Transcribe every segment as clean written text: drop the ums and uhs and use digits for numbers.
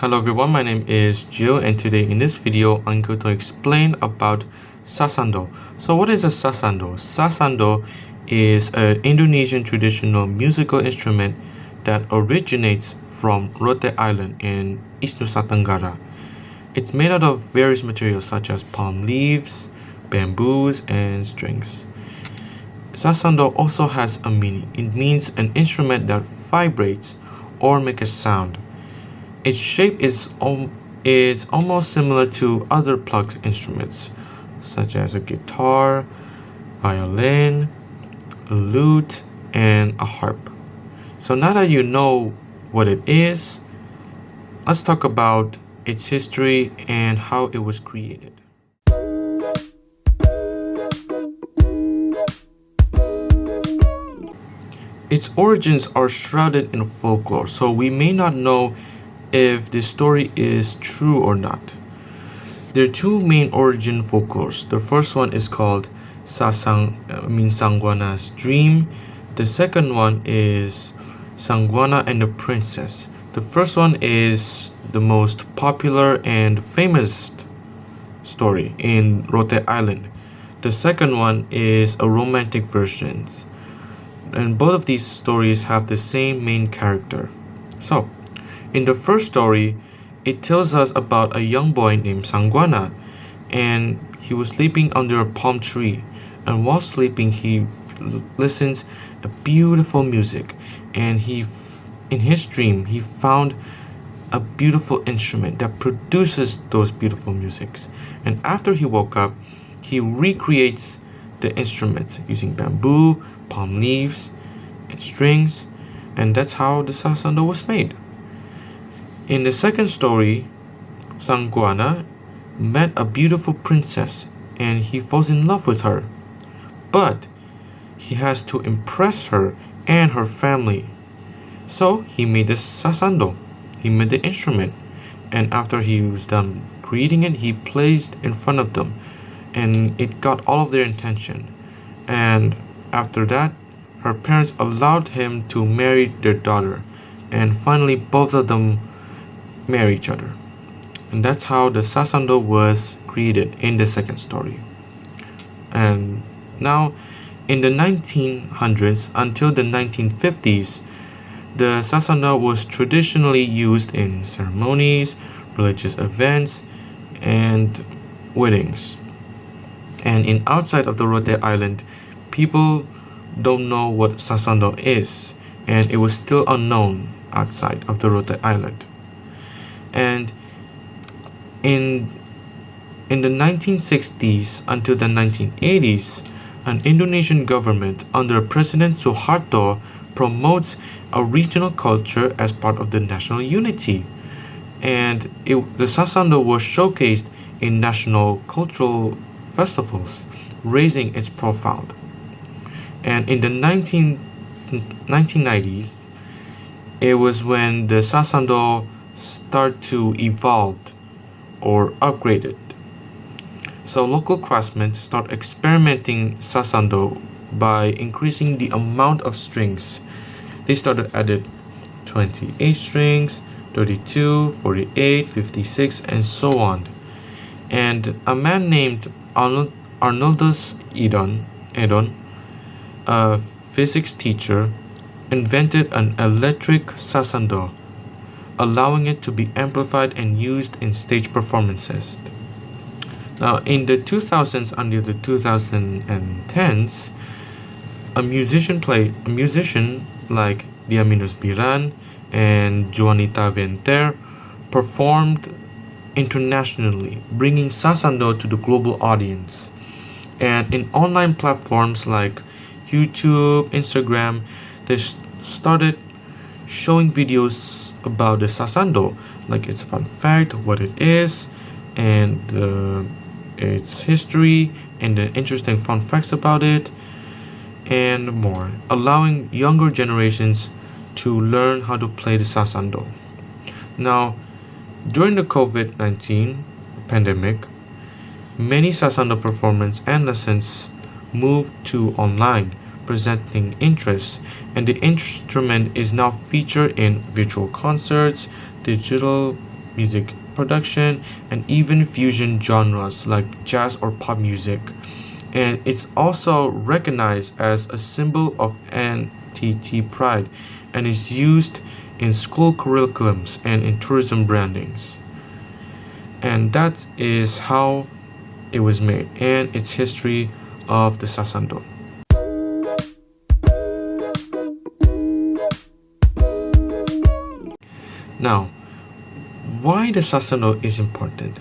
Hello everyone, my name is Gio and today in this video I'm going to explain about Sasando. So what is a Sasando? Sasando is an Indonesian traditional musical instrument that originates from Rote Island in East Nusa Tenggara. It's made out of various materials such as palm leaves, bamboos, and strings. Sasando also has a meaning. It means an instrument that vibrates or makes a sound. Its shape is almost similar to other plucked instruments, such as a guitar, violin, a lute, and a harp. So now that you know what it is, let's talk about its history and how it was created. Its origins are shrouded in folklore, so we may not know if this story is true or not. There are two main origin folklores. The first one is called Sangwana's Dream. The second one is Sangwana and the Princess. The first one is the most popular and famous story in Rote Island. The second one is a romantic version. And both of these stories have the same main character. So, in the first story, it tells us about a young boy named Sangwana, and he was sleeping under a palm tree. And while sleeping, he listens to beautiful music, and in his dream, he found a beautiful instrument that produces those beautiful musics. And after he woke up, he recreates the instruments using bamboo, palm leaves, and strings, and that's how the Sasando was made. In the second story, Sangwana met a beautiful princess and he falls in love with her. But he has to impress her and her family. So he made the Sasando. He made the instrument. And after he was done creating it, he placed in front of them. And it got all of their attention. And after that, her parents allowed him to marry their daughter. And finally, both of them marry each other. And that's how the Sasando was created in the second story. And now in the 1900s until the 1950s, the Sasando was traditionally used in ceremonies, religious events, and weddings. And in outside of the Rote Island, people don't know what Sasando is, and it was still unknown outside of the Rote Island. And in the 1960s until the 1980s, an Indonesian government under President Suharto promotes a regional culture as part of the national unity. And the Sasando was showcased in national cultural festivals, raising its profile. And in the 1990s, it was when the Sasando start to evolve or upgraded. So local craftsmen start experimenting Sasando by increasing the amount of strings. They started added 28 strings, 32, 48, 56, and so on. And a man named Arnoldus Edon, a physics teacher, invented an electric Sasando, allowing it to be amplified and used in stage performances. Now, in the 2000s until the 2010s, a musician like Diaminus Biran and Juanita Venter performed internationally, bringing Sasando to the global audience. And in online platforms like YouTube, Instagram, they started showing videos about the Sasando, like its fun fact, what it is, and its history, and the interesting fun facts about it, and more, allowing younger generations to learn how to play the Sasando. Now, during the COVID-19 pandemic, many Sasando performance and lessons moved to online, presenting interest, and the instrument is now featured in virtual concerts, digital music production, and even fusion genres like jazz or pop music. And it's also recognized as a symbol of NTT pride and is used in school curriculums and in tourism brandings. And that is how it was made and its history of the Sasando. Now, why the Sasando is important?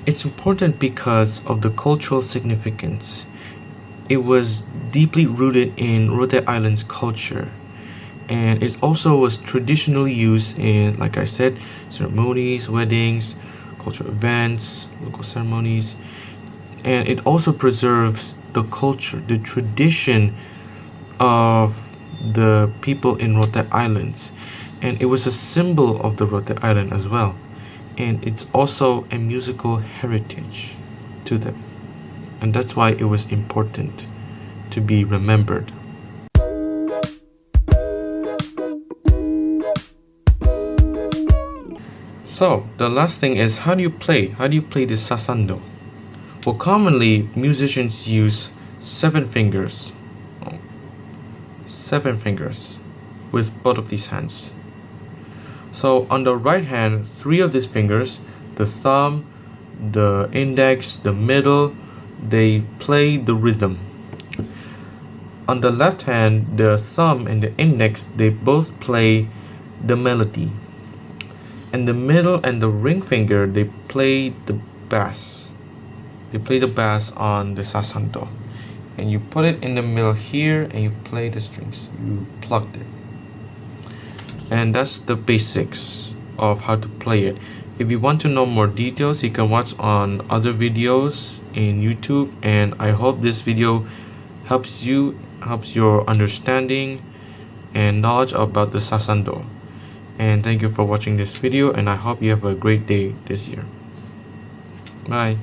It's important because of the cultural significance. It was deeply rooted in Rhode Island's culture, and it also was traditionally used in, like I said, ceremonies, weddings, cultural events, local ceremonies, and it also preserves the culture, the tradition of the people in Rhode Islands, and it was a symbol of the Rhode Island as well, and it's also a musical heritage to them, and that's why it was important to be remembered. So the last thing is, how do you play? How do you play the Sasando? Well, commonly musicians use 7 fingers, 7 fingers with both of these hands. So on the right hand, 3 of these fingers, the thumb, the index, the middle, they play the rhythm. On the left hand, the thumb and the index, they both play the melody. And the middle and the ring finger, they play the bass. They play the bass on the Sasando. And you put it in the middle here and you play the strings. You plucked it. And that's the basics of how to play it. If you want to know more details, you can watch on other videos in YouTube, and I hope this video helps your understanding and knowledge about the Sasando. And thank you for watching this video, and I hope you have a great day this year. Bye.